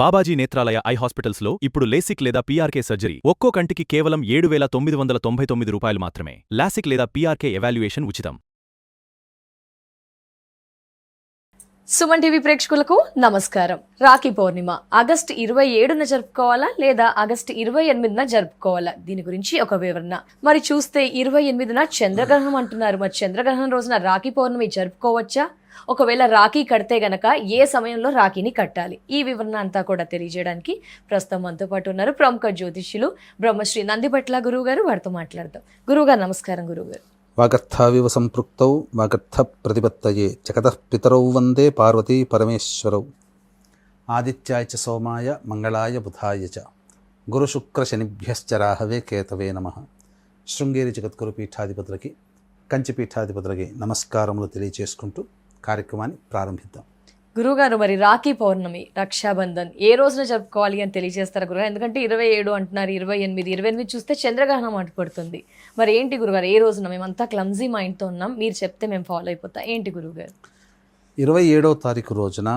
Babaji Netralaya I హాస్పిటల్స్లో ఇప్పుడు LASIK లేదా పీఆర్కే సర్జరీ ఒక్కో కంటికి కేవలం 7,999 రూపాయలు మాత్రమే. లాసిక్ లేదా పీఆర్కే ఎవాల్యుయేషన్ ఉచితం. సుమన్ టీవీ ప్రేక్షకులకు నమస్కారం. రాఖీ పౌర్ణిమ ఆగస్టు 27న జరుపుకోవాలా లేదా ఆగస్టు 28న జరుపుకోవాలా, దీని గురించి ఒక వివరణ. మరి చూస్తే 28న చంద్రగ్రహణం అంటున్నారు. మరి చంద్రగ్రహణం రోజున రాఖీ పౌర్ణమి జరుపుకోవచ్చా? ఒకవేళ రాఖీ కడితే గనక ఏ సమయంలో రాఖీని కట్టాలి? ఈ వివరణ అంతా కూడా తెలియజేయడానికి ప్రస్తుతం మనతో పాటు ఉన్నారు ప్రముఖ జ్యోతిష్యులు బ్రహ్మశ్రీ నందిభట్ల గురువు గారు. వారితో మాట్లాడతాం. గురువుగారు నమస్కారం. గురువుగారు, వాగర్థావివ సంపృక్తౌ వాగర్థ ప్రతిపత్తయే జగతః పితరౌ వందే పార్వతీ పరమేశ్వరౌ. ఆదిత్యాయ చ సోమాయ మంగళాయ బుధాయ చ గురుశుక్ర శనిభ్యశ్చ రాహవే కేతవే నమః. శృంగేరి జగద్గురు పీఠాధిపతులకి, కంచి పీఠాధిపతులకి నమస్కారములు తెలియజేసుకుంటూ కార్యక్రమాన్ని ప్రారంభిద్దాం. గురువుగారు, మరి రాఖీ పౌర్ణమి, రక్షాబంధన్ ఏ రోజున జరుపుకోవాలి అని తెలియజేస్తారు గురుగారు? ఎందుకంటే 27 అంటున్నారు, 28 చూస్తే చంద్రగ్రహణం అడ్డుపడుతుంది. మరి ఏంటి గురుగారు, ఏ రోజున? మేమంతా క్లమ్జీ మైండ్తో ఉన్నాం, మీరు చెప్తే మేము ఫాలో అయిపోతాం. ఏంటి గురువుగారు? 27వ తారీఖు రోజున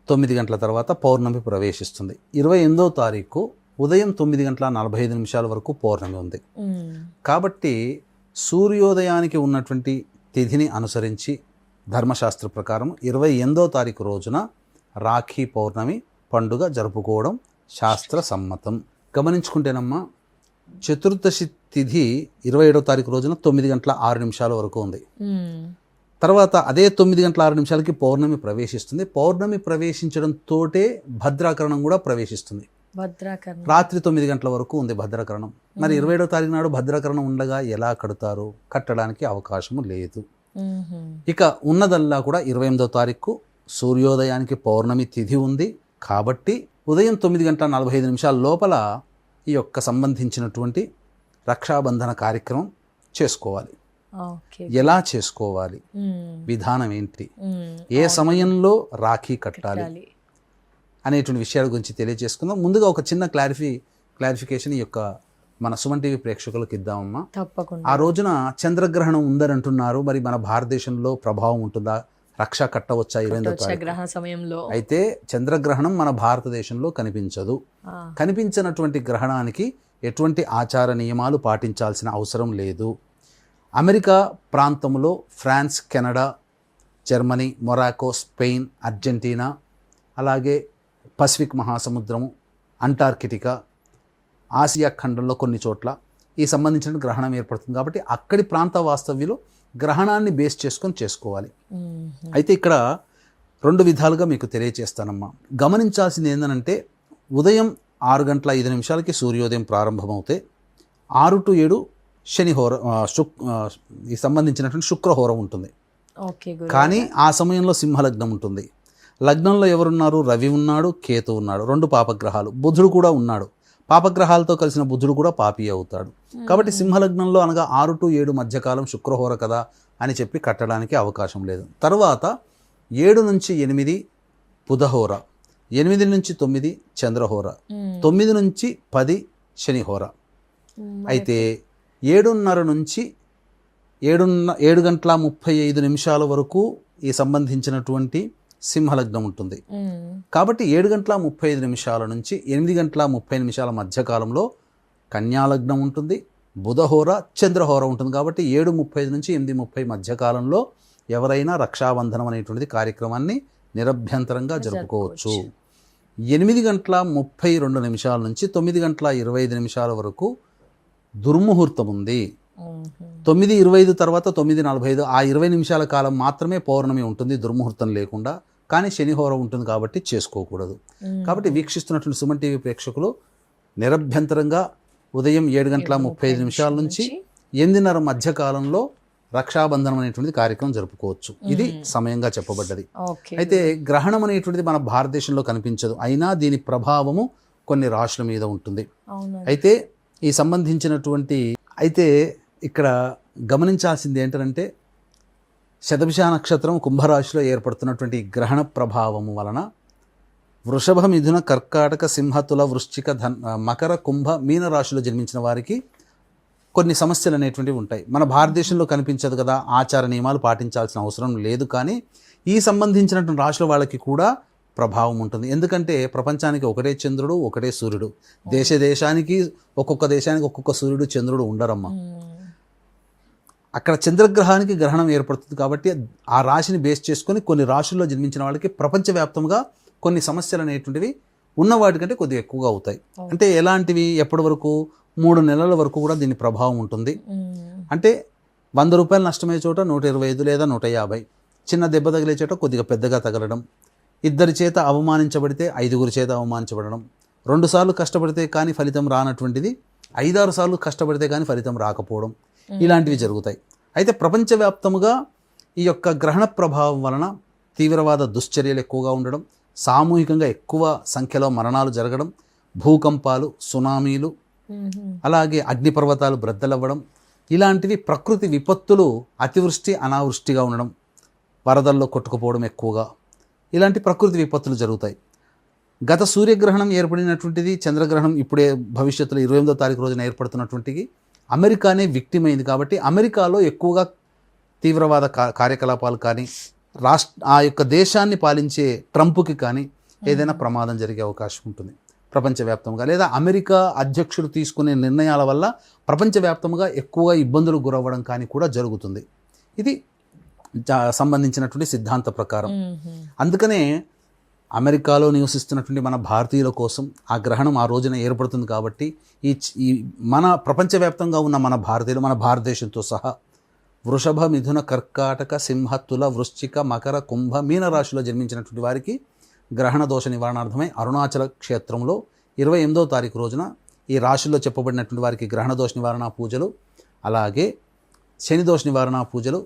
9 గంటల తర్వాత పౌర్ణమి ప్రవేశిస్తుంది. 28వ తారీఖు ఉదయం 9 గంటల 45 నిమిషాల వరకు పౌర్ణమి ఉంది. కాబట్టి సూర్యోదయానికి ఉన్నటువంటి తిథిని అనుసరించి ధర్మశాస్త్ర ప్రకారం 28వ తారీఖు రోజున రాఖీ పౌర్ణమి పండుగ జరుపుకోవడం శాస్త్ర సమ్మతం. గమనించుకుంటేనమ్మా, చతుర్దశి తిథి 27వ తారీఖు రోజున 9 గంటల 6 నిమిషాల వరకు ఉంది. తర్వాత అదే 9 గంటల 6 నిమిషాలకి పౌర్ణమి ప్రవేశిస్తుంది. పౌర్ణమి ప్రవేశించడంతో భద్రాకరణం కూడా ప్రవేశిస్తుంది. రాత్రి 9 గంటల వరకు ఉంది భద్రాకరణం. మరి 27వ తారీఖు నాడు భద్రాకరణం ఉండగా ఎలా కడతారు? కట్టడానికి అవకాశము లేదు. ఇక ఉన్నదల్లా కూడా 28వ తారీఖు సూర్యోదయానికి పౌర్ణమి తిథి ఉంది. కాబట్టి ఉదయం 9 గంటల 45 నిమిషాల లోపల ఈ యొక్క సంబంధించినటువంటి రక్షాబంధన కార్యక్రమం చేసుకోవాలి. ఎలా చేసుకోవాలి, విధానం ఏంటి, ఏ సమయంలో రాఖీ కట్టాలి అనేటువంటి విషయాల గురించి తెలియజేసుకుందాం. ముందుగా ఒక చిన్న క్లారిఫికేషన్ ఈ యొక్క మన సుమన్ టీవీ ప్రేక్షకులకు ఇద్దామమ్మా. తప్పకుండా. ఆ రోజున చంద్రగ్రహణం ఉందని అంటున్నారు. మరి మన భారతదేశంలో ప్రభావం ఉంటుందా? రక్ష కట్టవచ్చా 28వ తారీఖు సమయంలో? అయితే చంద్రగ్రహణం మన భారతదేశంలో కనిపించదు. కనిపించినటువంటి గ్రహణానికి ఎటువంటి ఆచార నియమాలు పాటించాల్సిన అవసరం లేదు. అమెరికా ప్రాంతంలో France, Canada, Germany, Morocco, Spain, Argentina, అలాగే పసిఫిక్ మహాసముద్రము, అంటార్కిటికా, ఆసియా ఖండంలో కొన్ని చోట్ల ఈ సంబంధించిన గ్రహణం ఏర్పడుతుంది. కాబట్టి అక్కడి ప్రాంత వాస్తవ్యులు గ్రహణాన్ని బేస్ చేసుకొని చేసుకోవాలి. అయితే ఇక్కడ 2 విధాలుగా మీకు తెలియచేస్తానమ్మా. గమనించాల్సింది ఏంటంటే, ఉదయం 6 గంటల 5 నిమిషాలకి సూర్యోదయం ప్రారంభమవుతే 6 to 7 శనిహోర ఈ సంబంధించినటువంటి శుక్రహోరం ఉంటుంది. కానీ ఆ సమయంలో సింహలగ్నం ఉంటుంది. లగ్నంలో ఎవరున్నారు? రవి ఉన్నాడు, కేతు ఉన్నాడు, 2 పాపగ్రహాలు. బుధుడు కూడా ఉన్నాడు. పాపగ్రహాలతో కలిసిన బుధుడు కూడా పాపి అవుతాడు. కాబట్టి సింహలగ్నంలో అనగా 6 to 7 మధ్యకాలం శుక్రహోర కదా అని చెప్పి కట్టడానికి అవకాశం లేదు. తర్వాత 7 నుంచి 8 బుధహోర, 8 నుంచి 9 చంద్రహోర, 9 నుంచి 10 శనిహోర. అయితే 7:30 నుంచి 7 గంటల 35 నిమిషాల వరకు ఈ సంబంధించినటువంటి సింహలగ్నం ఉంటుంది. కాబట్టి 7 గంటల 35 నిమిషాల నుంచి 8 గంటల 30 నిమిషాల మధ్యకాలంలో కన్యాలగ్నం ఉంటుంది, బుధహోర, చంద్రహోర ఉంటుంది. కాబట్టి 7:30 నుంచి 8:30 మధ్యకాలంలో ఎవరైనా రక్షాబంధనం అనేటువంటిది కార్యక్రమాన్ని నిరభ్యంతరంగా జరుపుకోవచ్చు. 8 గంటల 32 నిమిషాల నుంచి 9 గంటల 25 నిమిషాల వరకు దుర్ముహూర్తం ఉంది. 9:25 తర్వాత 9:45 ఆ 20 నిమిషాల కాలం మాత్రమే పౌర్ణమి ఉంటుంది, దుర్ముహూర్తం లేకుండా. కానీ శనిహోర ఉంటుంది కాబట్టి చేసుకోకూడదు. కాబట్టి వీక్షిస్తున్నటువంటి సుమన్ టీవీ ప్రేక్షకులు నిరభ్యంతరంగా ఉదయం 7 గంటల 35 నిమిషాల నుంచి 8:30 మధ్యకాలంలో రక్షాబంధనం అనేటువంటిది కార్యక్రమం జరుపుకోవచ్చు. ఇది సమయంగా చెప్పబడ్డది. అయితే గ్రహణం అనేటువంటిది మన భారతదేశంలో కనిపించదు. అయినా దీని ప్రభావము కొన్ని రాశుల మీద ఉంటుంది. అయితే ఈ సంబంధించినటువంటి ఇక్కడ గమనించాల్సింది ఏంటంటే, శతభిష నక్షత్రం కుంభరాశిలో ఏర్పడుతున్నటువంటి గ్రహణ ప్రభావము వలన వృషభ, మిథున, కర్కాటక, సింహ, తుల, వృశ్చిక, మకర, కుంభ, మీన రాశిలో జన్మించిన వారికి కొన్ని సమస్యలు అనేటువంటివి ఉంటాయి. మన భారతదేశంలో కనిపించదు కదా, ఆచార నియమాలు పాటించాల్సిన అవసరం లేదు. కానీ ఈ సంబంధించినటువంటి రాశుల వాళ్ళకి కూడా ప్రభావం ఉంటుంది. ఎందుకంటే ప్రపంచానికి ఒకటే చంద్రుడు, ఒకటే సూర్యుడు. దేశానికి ఒక్కొక్క దేశానికి ఒక్కొక్క సూర్యుడు చంద్రుడు ఉండరమ్మా. అక్కడ చంద్రగ్రహానికి గ్రహణం ఏర్పడుతుంది కాబట్టి ఆ రాశిని బేస్ చేసుకొని కొన్ని రాశుల్లో జన్మించిన వాళ్ళకి ప్రపంచవ్యాప్తంగా కొన్ని సమస్యలు అనేటువంటివి ఉన్న వాటికంటే కొద్దిగా ఎక్కువగా అవుతాయి. అంటే ఎలాంటివి, ఎప్పటి వరకు 3 నెలల వరకు కూడా దీని ప్రభావం ఉంటుంది. అంటే 100 రూపాయలు నష్టమయ్యే చోట 125 లేదా 150, చిన్న దెబ్బ తగిలే చోట కొద్దిగా పెద్దగా తగలడం, 2 చేత అవమానించబడితే 5 చేత అవమానించబడడం, 2 సార్లు కష్టపడితే కానీ ఫలితం రానటువంటిది 5-6 సార్లు కష్టపడితే కానీ ఫలితం రాకపోవడం, ఇలాంటివి జరుగుతాయి. అయితే ప్రపంచవ్యాప్తముగా ఈ యొక్క గ్రహణ ప్రభావం వలన తీవ్రవాద దుశ్చర్యలు ఎక్కువగా ఉండడం, సామూహికంగా ఎక్కువ సంఖ్యలో మరణాలు జరగడం, భూకంపాలు, సునామీలు, అలాగే అగ్నిపర్వతాలు బ్రద్దలవ్వడం, ఇలాంటివి ప్రకృతి విపత్తులు అతివృష్టి అనావృష్టిగా ఉండడం, వరదల్లో కొట్టుకుపోవడం ఎక్కువగా, ఇలాంటి ప్రకృతి విపత్తులు జరుగుతాయి. గత సూర్యగ్రహణం ఏర్పడినటువంటిది, చంద్రగ్రహణం ఇప్పుడే భవిష్యత్తులో 28వ తారీఖు రోజున ఏర్పడుతున్నటువంటిది అమెరికానే విక్టిమ్ అయింది. కాబట్టి అమెరికాలో ఎక్కువగా తీవ్రవాద కార్యకలాపాలు కానీ, ఆ యొక్క దేశాన్ని పాలించే ట్రంప్కి కానీ ఏదైనా ప్రమాదం జరిగే అవకాశం ఉంటుంది ప్రపంచవ్యాప్తంగా. లేదా అమెరికా అధ్యక్షుడు తీసుకునే నిర్ణయాల వల్ల ప్రపంచవ్యాప్తంగా ఎక్కువగా ఇబ్బందులు గురవ్వడం కానీ కూడా జరుగుతుంది. ఇది సంబంధించినటువంటి సిద్ధాంత ప్రకారం. అందుకనే అమెరికాలో నివసిస్తున్నటువంటి మన భారతీయుల కోసం ఆ గ్రహణం ఆ రోజున ఏర్పడుతుంది. కాబట్టి ఈ మన ప్రపంచవ్యాప్తంగా ఉన్న మన భారతీయులు, మన భారతదేశంతో సహా వృషభ, మిథున, కర్కాటక, సింహ, తుల, వృశ్చిక, మకర, కుంభ, మీన రాశిలో జన్మించినటువంటి వారికి గ్రహణ దోష నివారణార్థమై అరుణాచల క్షేత్రంలో 28వ తారీఖు రోజున ఈ రాశుల్లో చెప్పబడినటువంటి వారికి గ్రహణ దోష నివారణ పూజలు, అలాగే శని దోష నివారణ పూజలు,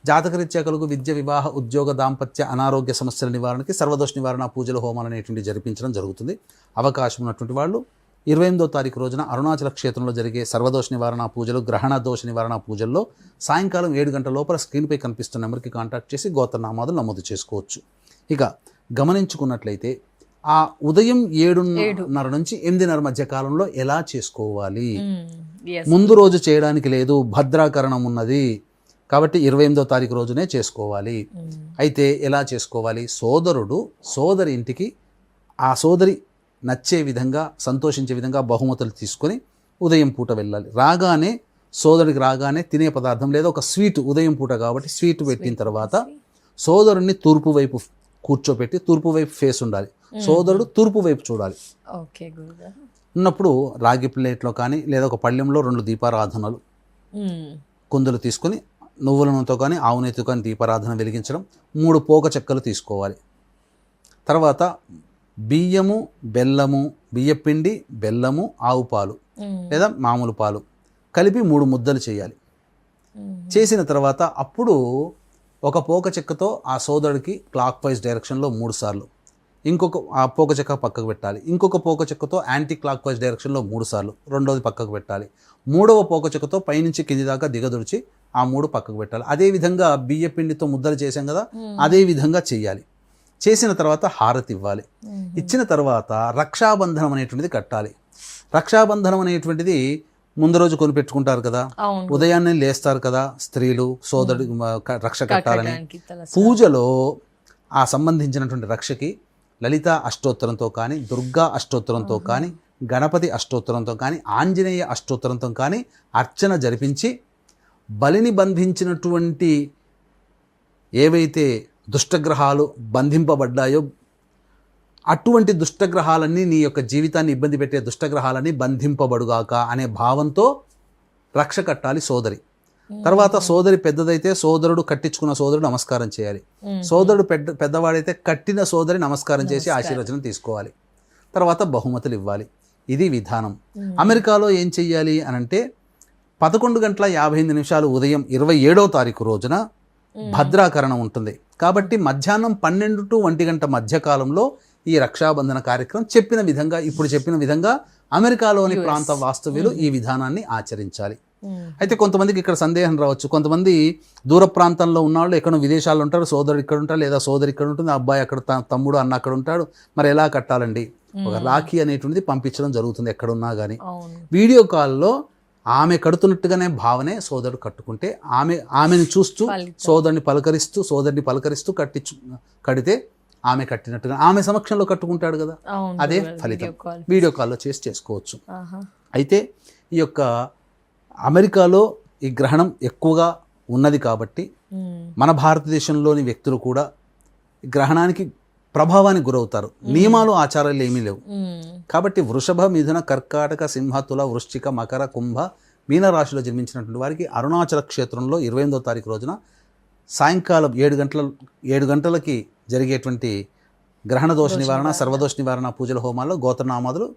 జాతకరీత్యా కలుగు విద్య, వివాహ, ఉద్యోగ, దాంపత్య, అనారోగ్య సమస్యల నివారణకి సర్వదోష నివారణ పూజలు, హోమాలు అనేటువంటి జరిపించడం జరుగుతుంది. అవకాశం ఉన్నటువంటి వాళ్ళు 28వ తారీఖు రోజున అరుణాచల క్షేత్రంలో జరిగే సర్వదోష నివారణ పూజలు, గ్రహణ దోష నివారణ పూజల్లో సాయంకాలం 7 గంటల లోపల స్క్రీన్పై కనిపిస్తున్న నెంబర్కి కాంటాక్ట్ చేసి గోత్రనామాదులు నమోదు చేసుకోవచ్చు. ఇక గమనించుకున్నట్లయితే ఆ ఉదయం 7:30 నుంచి 8:30 మధ్య కాలంలో ఎలా చేసుకోవాలి? ముందు రోజు చేయడానికి లేదు, భద్రాకరణం ఉన్నది కాబట్టి 28వ తారీఖు రోజునే చేసుకోవాలి. అయితే ఎలా చేసుకోవాలి? సోదరుడు సోదరి ఇంటికి ఆ సోదరి నచ్చే విధంగా, సంతోషించే విధంగా బహుమతులు తీసుకొని ఉదయం పూట వెళ్ళాలి. సోదరుడికి రాగానే తినే పదార్థం లేదా ఒక స్వీట్, ఉదయం పూట కాబట్టి స్వీట్ పెట్టిన తర్వాత సోదరుడిని తూర్పు వైపు కూర్చోపెట్టి, తూర్పు వైపు ఫేస్ ఉండాలి, సోదరుడు తూర్పు వైపు చూడాలి. ఉన్నప్పుడు రాగి ప్లేట్లో కానీ లేదా ఒక పళ్ళెంలో 2 దీపారాధనలు, కుందులు తీసుకొని నువ్వుల నూనెతో కానీ ఆవు నెయ్యితో కానీ దీపారాధన వెలిగించడం, 3 పోక చెక్కలు తీసుకోవాలి. తర్వాత బియ్యము, బెల్లము, బియ్యపిండి, బెల్లము, ఆవు పాలు లేదా మామూలు పాలు కలిపి 3 ముద్దలు చేయాలి. చేసిన తర్వాత అప్పుడు ఒక పోక చెక్కతో ఆ సోదరుడికి క్లాక్ వైజ్ డైరెక్షన్లో 3 సార్లు, ఇంకొక ఆ పోక చెక్క పక్కకు పెట్టాలి. ఇంకొక పోక చెక్కతో యాంటీ క్లాక్ వైజ్ డైరెక్షన్లో 3 సార్లు, రెండోది పక్కకు పెట్టాలి. 3వ పోక చెక్కతో పైనుంచి కింది దాకా దిగదుడిచి ఆ 3 పక్కకు పెట్టాలి. అదేవిధంగా బియ్య పిండితో ముద్దలు చేసాం కదా, అదే విధంగా చేయాలి. చేసిన తర్వాత హారతి ఇవ్వాలి. ఇచ్చిన తర్వాత రక్షాబంధనం అనేటువంటిది కట్టాలి. రక్షాబంధనం అనేటువంటిది ముందు రోజు కొనిపెట్టుకుంటారు కదా, ఉదయాన్నే లేస్తారు కదా స్త్రీలు, సోదరుడి రక్ష కట్టాలని. పూజలో ఆ సంబంధించినటువంటి రక్షకి లలిత అష్టోత్తరంతో కానీ, దుర్గా అష్టోత్తరంతో కానీ, గణపతి అష్టోత్తరంతో కానీ, ఆంజనేయ అష్టోత్తరంతో కానీ అర్చన జరిపించి, బలిని బంధించినటువంటి ఏవైతే దుష్టగ్రహాలు బంధింపబడ్డాయో అటువంటి దుష్టగ్రహాలన్నీ, నీ యొక్క జీవితాన్ని ఇబ్బంది పెట్టే దుష్టగ్రహాలన్నీ బంధింపబడుగాక అనే భావంతో రక్ష కట్టాలి సోదరి. తర్వాత సోదరి పెద్దదైతే సోదరుడు, కట్టించుకున్న సోదరుడు నమస్కారం చేయాలి. సోదరుడు పెద్దవాడైతే కట్టిన సోదరి నమస్కారం చేసి ఆశీర్వచనం తీసుకోవాలి. తర్వాత బహుమతులు ఇవ్వాలి. ఇది విధానం. అమెరికాలో ఏం చెయ్యాలి అనంటే 11:58 ఉదయం 27వ తారీఖు రోజున భద్రాకరణం ఉంటుంది. కాబట్టి మధ్యాహ్నం 12 to 1 గంట మధ్య కాలంలో ఈ రక్షాబంధన కార్యక్రమం ఇప్పుడు చెప్పిన విధంగా అమెరికాలోని ప్రాంత వాస్తవ్యులు ఈ విధానాన్ని ఆచరించాలి. అయితే కొంతమందికి ఇక్కడ సందేహం రావచ్చు. కొంతమంది దూర ప్రాంతంలో ఉన్నవాళ్ళు ఎక్కడో విదేశాల్లో ఉంటారు, సోదరుడు ఇక్కడ ఉంటారు లేదా సోదరు ఇక్కడ ఉంటుంది, అబ్బాయి అక్కడ, తమ్ముడు అన్న అక్కడ ఉంటాడు, మరి ఎలా కట్టాలండి? ఒక రాఖీ అనేటువంటిది పంపించడం జరుగుతుంది ఎక్కడున్నా కానీ. వీడియో కాల్లో ఆమె కడుతున్నట్టుగానే భావనే సోదరుడు కట్టుకుంటే ఆమెను చూస్తూ సోదరిని పలకరిస్తూ కడితే ఆమె కట్టినట్టుగా ఆమె సమక్షంలో కట్టుకుంటాడు కదా, అవును అదే గురుగారు, ఫలితం. Video call. వీడియో కాల్లో చేసి చేసుకోవచ్చు. ఆహా. అయితే ఈ యొక్క అమెరికాలో ఈ గ్రహణం ఎక్కువగా ఉన్నది కాబట్టి మన భారతదేశంలోని వ్యక్తులు కూడా ఈ గ్రహణానికి ప్రభావానికి గురవుతారు. నియమాలు ఆచారాలు ఏమీ లేవు కాబట్టి వృషభ, మిథున, కర్కాటక, సింహ, తుల, వృశ్చిక, మకర, కుంభ, మీన రాశిలో జన్మించినటువంటి వారికి అరుణాచల క్షేత్రంలో 28వ తారీఖు రోజున సాయంకాలం 7 గంటలకి జరిగేటువంటి గ్రహణ దోష నివారణ, సర్వదోష నివారణ పూజల హోమాల్లో గోత్రనామాదులు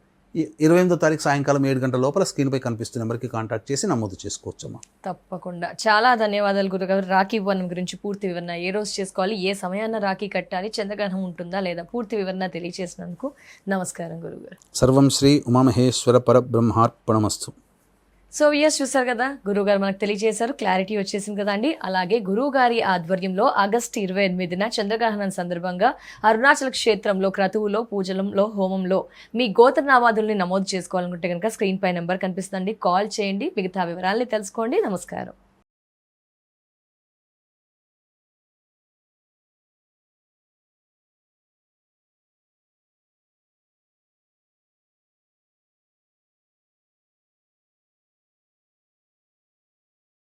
28వ తారీఖు సాయంకాలం 7 గంటల లోపల స్క్రీన్పై కనిపిస్తున్న నెంబర్కి కాంటాక్ట్ చేసి నమోదు చేసుకోవచ్చమ్మా. తప్పకుండా. చాలా ధన్యవాదాలు గురుగారు. రాఖీ పౌర్ణమి గురించి పూర్తి వివరణ, ఏ రోజు చేసుకోవాలి, ఏ సమయాన్న రాఖీ కట్టాలి, చంద్రగ్రహణం ఉంటుందా లేదా, పూర్తి వివరణ తెలియజేసినందుకు నమస్కారం గురుగారు. సర్వం శ్రీ ఉమామహేశ్వర పరబ్రహ్మార్పణమస్తు. సో వియర్స్ చూసారు కదా, గురువుగారు మనకు తెలియజేశారు, క్లారిటీ వచ్చేసింది కదండి. అలాగే గురువు గారి ఆధ్వర్యంలో ఆగస్టు 28న చంద్రగ్రహణం సందర్భంగా అరుణాచల్ క్షేత్రంలో క్రతువులో, పూజలంలో, హోమంలో మీ గోత్రనామాదుల్ని నమోదు చేసుకోవాలనుకుంటే కనుక స్క్రీన్ పై నెంబర్ కనిపిస్తుందండి, కాల్ చేయండి, మిగతా వివరాలని తెలుసుకోండి. నమస్కారం.